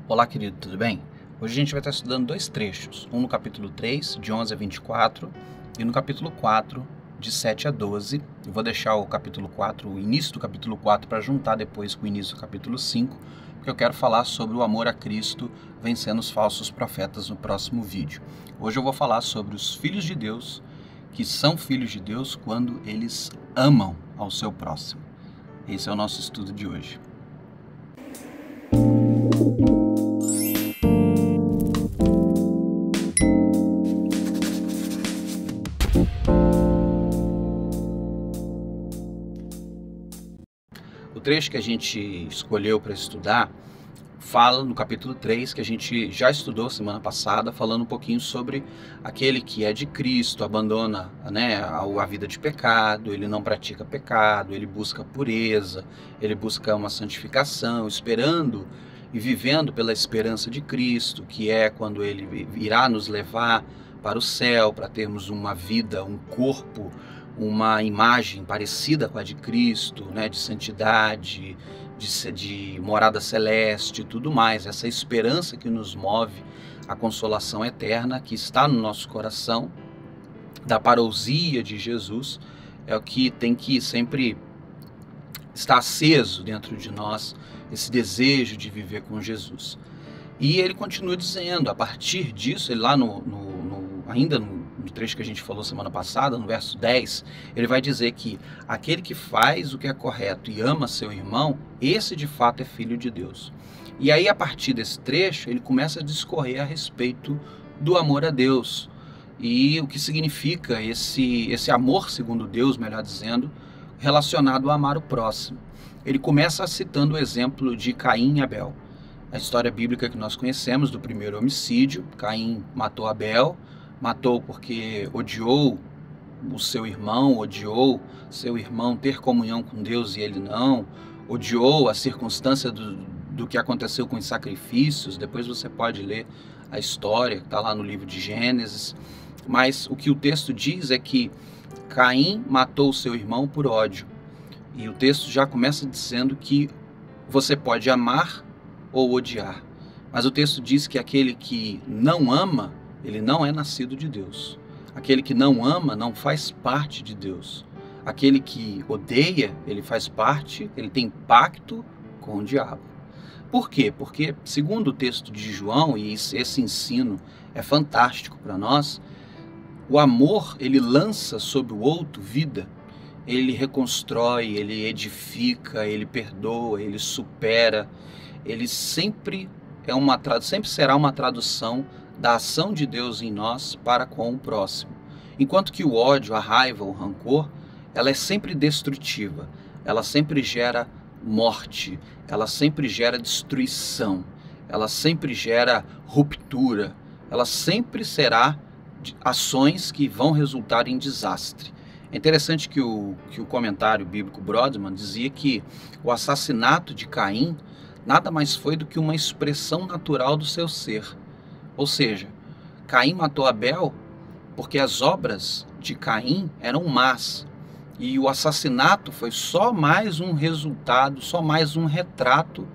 Olá, querido, tudo bem? Hoje a gente vai estar estudando dois trechos, um no capítulo 3, de 11 a 24, e no capítulo 4, de 7 a 12. Eu vou deixar o capítulo 4, o início do capítulo 4, para juntar depois com o início do capítulo 5, porque eu quero falar sobre o amor a Cristo vencendo os falsos profetas no próximo vídeo. Hoje eu vou falar sobre os filhos de Deus, que são filhos de Deus quando eles amam ao seu próximo. Esse é o nosso estudo de hoje. O trecho que a gente escolheu para estudar fala no capítulo 3, que a gente já estudou semana passada, falando um pouquinho sobre aquele que é de Cristo, abandona, a vida de pecado, ele não pratica pecado, ele busca pureza, ele busca uma santificação, esperando e vivendo pela esperança de Cristo, que é quando ele irá nos levar para o céu, para termos uma vida, um corpo, uma imagem parecida com a de Cristo, de santidade, de morada celeste e tudo mais. Essa esperança que nos move à consolação eterna, que está no nosso coração, da parousia de Jesus, é o que tem que sempre estar aceso dentro de nós, esse desejo de viver com Jesus. E ele continua dizendo, a partir disso, ele lá ainda no trecho que a gente falou semana passada, no verso 10, ele vai dizer que aquele que faz o que é correto e ama seu irmão, esse de fato é filho de Deus. E aí, a partir desse trecho, ele começa a discorrer a respeito do amor a Deus e o que significa esse amor segundo Deus, melhor dizendo, relacionado a amar o próximo. Ele começa citando o exemplo de Caim e Abel. A história bíblica que nós conhecemos do primeiro homicídio. Caim matou Abel, matou porque odiou o seu irmão, odiou seu irmão ter comunhão com Deus e ele não, odiou a circunstância do que aconteceu com os sacrifícios. Depois você pode ler a história, que está lá no livro de Gênesis. Mas o que o texto diz é que Caim matou seu irmão por ódio. E o texto já começa dizendo que você pode amar ou odiar. Mas o texto diz que aquele que não ama, ele não é nascido de Deus. Aquele que não ama não faz parte de Deus. Aquele que odeia, ele faz parte, ele tem pacto com o diabo. Por quê? Porque, segundo o texto de João, e esse ensino é fantástico para nós, o amor, ele lança sobre o outro vida. Ele reconstrói, ele edifica, ele perdoa, ele supera. Ele sempre será uma tradução da ação de Deus em nós para com o próximo. Enquanto que o ódio, a raiva, o rancor, ela é sempre destrutiva, ela sempre gera morte, ela sempre gera destruição, ela sempre gera ruptura, ela sempre será ações que vão resultar em desastre. É interessante que o comentário bíblico Brodman dizia que o assassinato de Caim nada mais foi do que uma expressão natural do seu ser. Ou seja, Caim matou Abel porque as obras de Caim eram más. E o assassinato foi só mais um resultado, só mais um retrato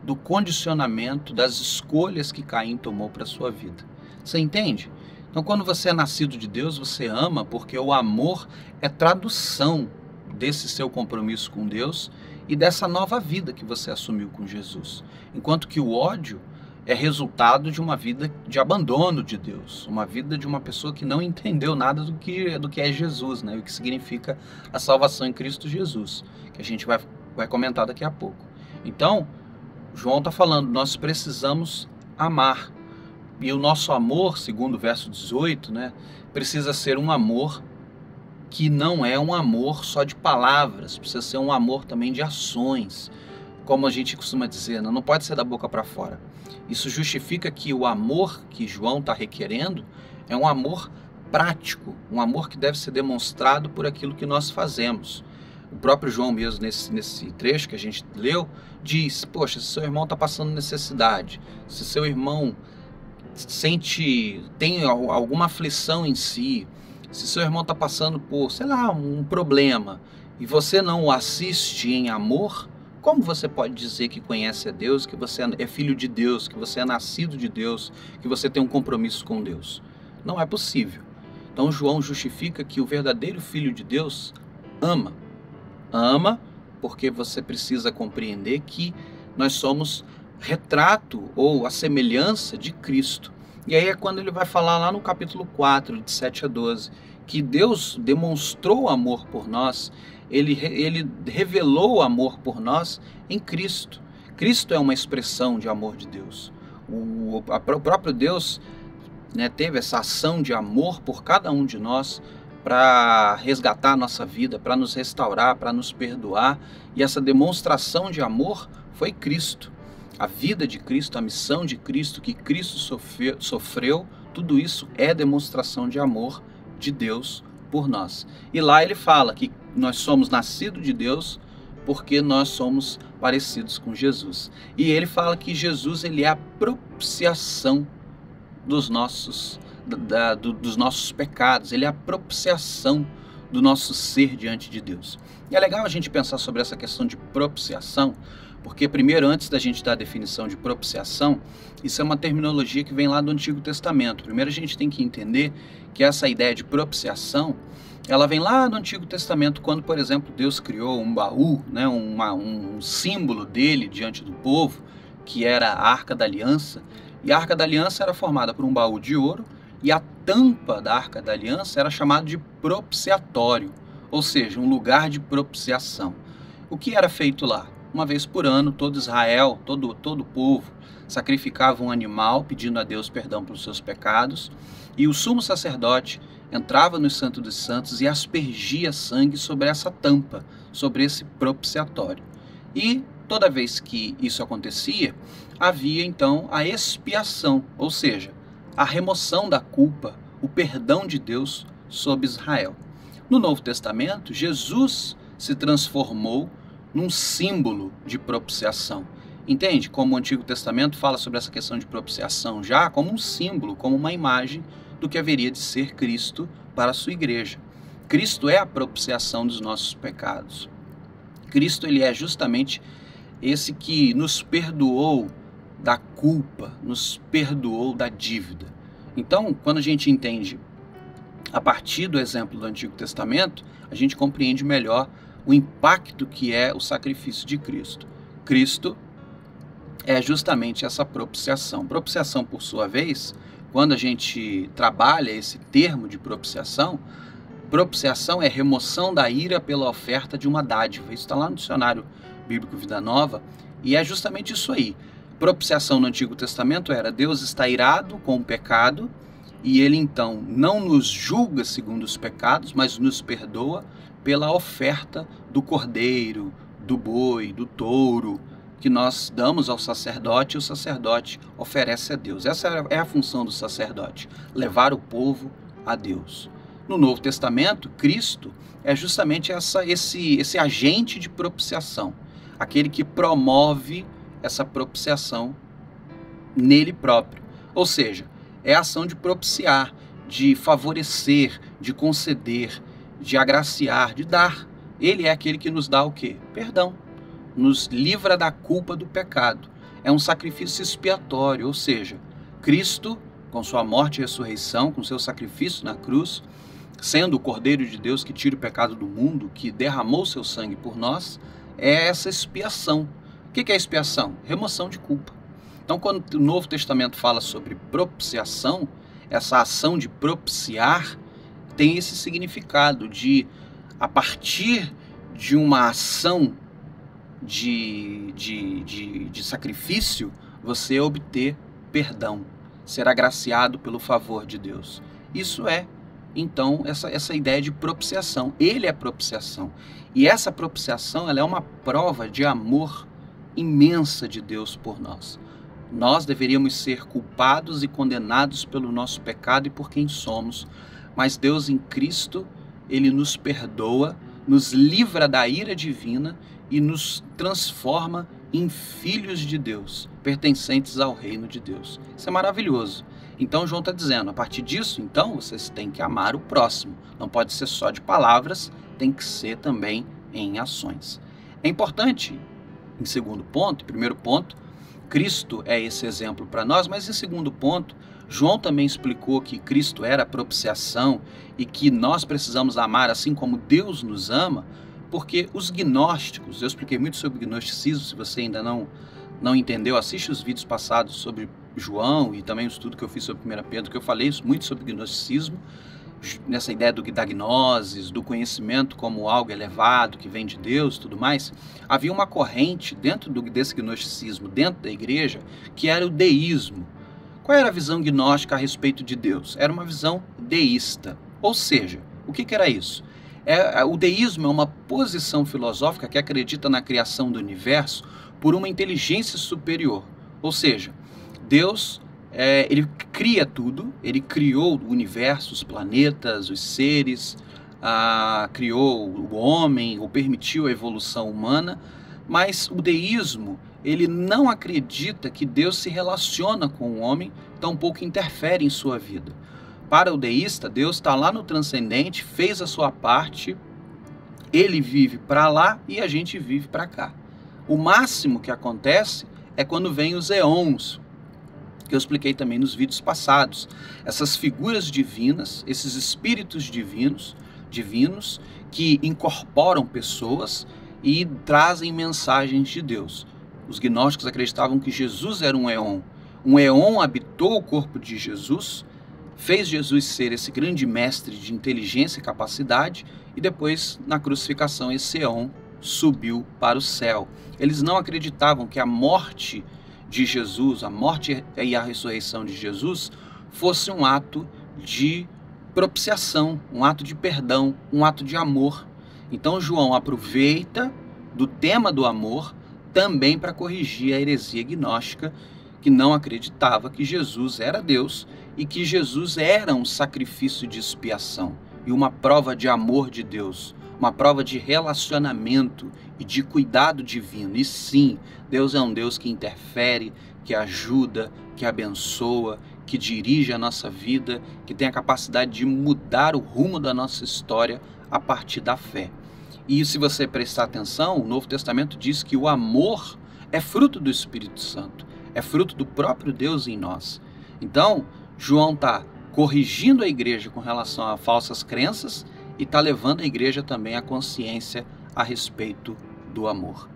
do condicionamento, das escolhas que Caim tomou para a sua vida. Você entende? Então, quando você é nascido de Deus, você ama porque o amor é tradução desse seu compromisso com Deus e dessa nova vida que você assumiu com Jesus. Enquanto que o ódio é resultado de uma vida de abandono de Deus, uma vida de uma pessoa que não entendeu nada do que é Jesus, o que significa a salvação em Cristo Jesus, que a gente vai comentar daqui a pouco. Então, João está falando, nós precisamos amar. E o nosso amor, segundo o verso 18, precisa ser um amor que não é um amor só de palavras, precisa ser um amor também de ações. Como a gente costuma dizer, não pode ser da boca para fora. Isso justifica que o amor que João está requerendo é um amor prático, um amor que deve ser demonstrado por aquilo que nós fazemos. O próprio João mesmo, nesse trecho que a gente leu, diz, poxa, se seu irmão está passando necessidade, se seu irmão tem alguma aflição em si, se seu irmão está passando por, um problema, e você não o assiste em amor, Como você pode dizer que conhece a Deus, que você é filho de Deus, que você é nascido de Deus, que você tem um compromisso com Deus? Não é possível. Então João justifica que o verdadeiro filho de Deus ama. Ama porque você precisa compreender que nós somos retrato ou a semelhança de Cristo. E aí é quando ele vai falar lá no capítulo 4, de 7 a 12, que Deus demonstrou amor por nós, ele revelou amor por nós em Cristo. Cristo é uma expressão de amor de Deus. O próprio Deus, né, teve essa ação de amor por cada um de nós para resgatar a nossa vida, para nos restaurar, para nos perdoar. E essa demonstração de amor foi Cristo. A vida de Cristo, a missão de Cristo, que Cristo sofreu, tudo isso é demonstração de amor de Deus por nós. E lá ele fala que nós somos nascidos de Deus porque nós somos parecidos com Jesus. E ele fala que Jesus, ele é a propiciação dos nossos pecados, ele é a propiciação do nosso ser diante de Deus. E é legal a gente pensar sobre essa questão de propiciação, porque primeiro, antes da gente dar a definição de propiciação, isso é uma terminologia que vem lá do Antigo Testamento. Primeiro a gente tem que entender que essa ideia de propiciação, ela vem lá do Antigo Testamento, quando, por exemplo, Deus criou um baú, né, um símbolo dele diante do povo, que era a Arca da Aliança. E a Arca da Aliança era formada por um baú de ouro, e a tampa da Arca da Aliança era chamada de propiciatório, ou seja, um lugar de propiciação. O que era feito lá? Uma vez por ano, todo Israel, todo o povo, sacrificava um animal pedindo a Deus perdão pelos seus pecados, e o sumo sacerdote entrava no Santo dos Santos e aspergia sangue sobre essa tampa, sobre esse propiciatório. E toda vez que isso acontecia, havia então a expiação, ou seja, a remoção da culpa, o perdão de Deus sobre Israel. No Novo Testamento, Jesus se transformou num símbolo de propiciação. Entende? Como o Antigo Testamento fala sobre essa questão de propiciação já como um símbolo, como uma imagem do que haveria de ser Cristo para a sua igreja. Cristo é a propiciação dos nossos pecados. Cristo, ele é justamente esse que nos perdoou da culpa, nos perdoou da dívida. Então, quando a gente entende a partir do exemplo do Antigo Testamento, a gente compreende melhor o impacto que é o sacrifício de Cristo. Cristo é justamente essa propiciação. Propiciação, por sua vez, quando a gente trabalha esse termo de propiciação é remoção da ira pela oferta de uma dádiva. Isso está lá no dicionário bíblico Vida Nova, e é justamente isso aí. Propiciação no Antigo Testamento era Deus está irado com o pecado, e ele então não nos julga segundo os pecados, mas nos perdoa pela oferta do cordeiro, do boi, do touro, que nós damos ao sacerdote, e o sacerdote oferece a Deus. Essa é a função do sacerdote, levar o povo a Deus. No Novo Testamento, Cristo é justamente esse agente de propiciação, aquele que promove essa propiciação nele próprio. Ou seja, é a ação de propiciar, de favorecer, de conceder, de agraciar, de dar. Ele é aquele que nos dá o quê? Perdão. Nos livra da culpa do pecado. É um sacrifício expiatório, ou seja, Cristo, com sua morte e ressurreição, com seu sacrifício na cruz, sendo o Cordeiro de Deus que tira o pecado do mundo, que derramou seu sangue por nós, é essa expiação. O que é expiação? Remoção de culpa. Então, quando o Novo Testamento fala sobre propiciação, essa ação de propiciar tem esse significado de, a partir de uma ação de sacrifício, você obter perdão, ser agraciado pelo favor de Deus. Isso é, então, essa ideia de propiciação. Ele é propiciação. E essa propiciação, ela é uma prova de amor imensa de Deus por nós. Nós deveríamos ser culpados e condenados pelo nosso pecado e por quem somos, mas Deus em Cristo, ele nos perdoa, nos livra da ira divina e nos transforma em filhos de Deus, pertencentes ao reino de Deus. Isso é maravilhoso. Então João está dizendo, a partir disso, então, vocês têm que amar o próximo. Não pode ser só de palavras, tem que ser também em ações. É importante em segundo ponto. Em primeiro ponto, Cristo é esse exemplo para nós, mas em segundo ponto, João também explicou que Cristo era a propiciação e que nós precisamos amar assim como Deus nos ama, porque os gnósticos, eu expliquei muito sobre gnosticismo, se você ainda não entendeu, assiste os vídeos passados sobre João e também o estudo que eu fiz sobre 1 Pedro, que eu falei muito sobre gnosticismo, nessa ideia da gnosis, do conhecimento como algo elevado, que vem de Deus e tudo mais. Havia uma corrente dentro desse gnosticismo, dentro da igreja, que era o deísmo. Qual era a visão gnóstica a respeito de Deus? Era uma visão deísta. Ou seja, o que era isso? O deísmo é uma posição filosófica que acredita na criação do universo por uma inteligência superior. Ou seja, Deus, ele cria tudo, ele criou o universo, os planetas, os seres, criou o homem, ou permitiu a evolução humana, mas o deísmo, ele não acredita que Deus se relaciona com o homem, tampouco interfere em sua vida. Para o deísta, Deus está lá no transcendente, fez a sua parte, ele vive para lá e a gente vive para cá. O máximo que acontece é quando vem os eons, que eu expliquei também nos vídeos passados. Essas figuras divinas, esses espíritos divinos que incorporam pessoas e trazem mensagens de Deus. Os gnósticos acreditavam que Jesus era um eon. Um eon habitou o corpo de Jesus, fez Jesus ser esse grande mestre de inteligência e capacidade, e depois, na crucificação, esse eon subiu para o céu. Eles não acreditavam que a morte de Jesus, a morte e a ressurreição de Jesus, fosse um ato de propiciação, um ato de perdão, um ato de amor. Então João aproveita do tema do amor também para corrigir a heresia gnóstica, que não acreditava que Jesus era Deus e que Jesus era um sacrifício de expiação e uma prova de amor de Deus, uma prova de relacionamento e de cuidado divino. E sim, Deus é um Deus que interfere, que ajuda, que abençoa, que dirige a nossa vida, que tem a capacidade de mudar o rumo da nossa história a partir da fé. E se você prestar atenção, o Novo Testamento diz que o amor é fruto do Espírito Santo, é fruto do próprio Deus em nós. Então, João está corrigindo a igreja com relação a falsas crenças e está levando a igreja também à consciência a respeito do amor.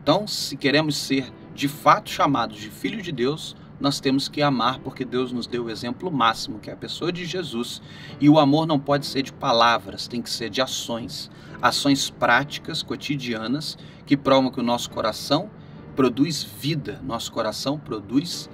Então, se queremos ser de fato chamados de filho de Deus, nós temos que amar, porque Deus nos deu o exemplo máximo, que é a pessoa de Jesus. E o amor não pode ser de palavras, tem que ser de ações. Ações práticas, cotidianas, que provam que o nosso coração produz vida, nosso coração produz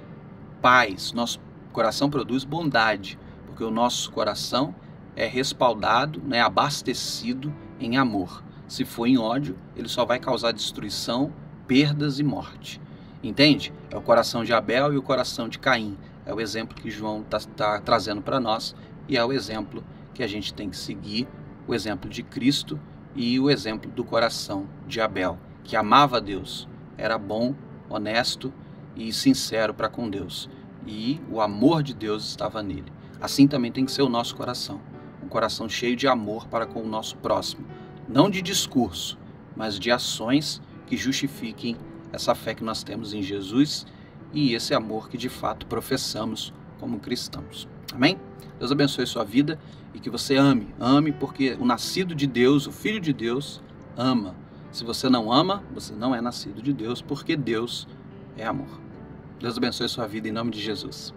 paz, nosso coração produz bondade, porque o nosso coração é respaldado, abastecido em amor. Se for em ódio, ele só vai causar destruição, perdas e morte. Entende? É o coração de Abel e o coração de Caim. É o exemplo que João está trazendo para nós e é o exemplo que a gente tem que seguir, o exemplo de Cristo e o exemplo do coração de Abel, que amava a Deus, era bom, honesto e sincero para com Deus. E o amor de Deus estava nele. Assim também tem que ser o nosso coração. Um coração cheio de amor para com o nosso próximo. Não de discurso, mas de ações que justifiquem essa fé que nós temos em Jesus e esse amor que de fato professamos como cristãos. Amém? Deus abençoe sua vida e que você ame. Ame porque o nascido de Deus, o Filho de Deus, ama. Se você não ama, você não é nascido de Deus, porque Deus é amor. Deus abençoe sua vida em nome de Jesus.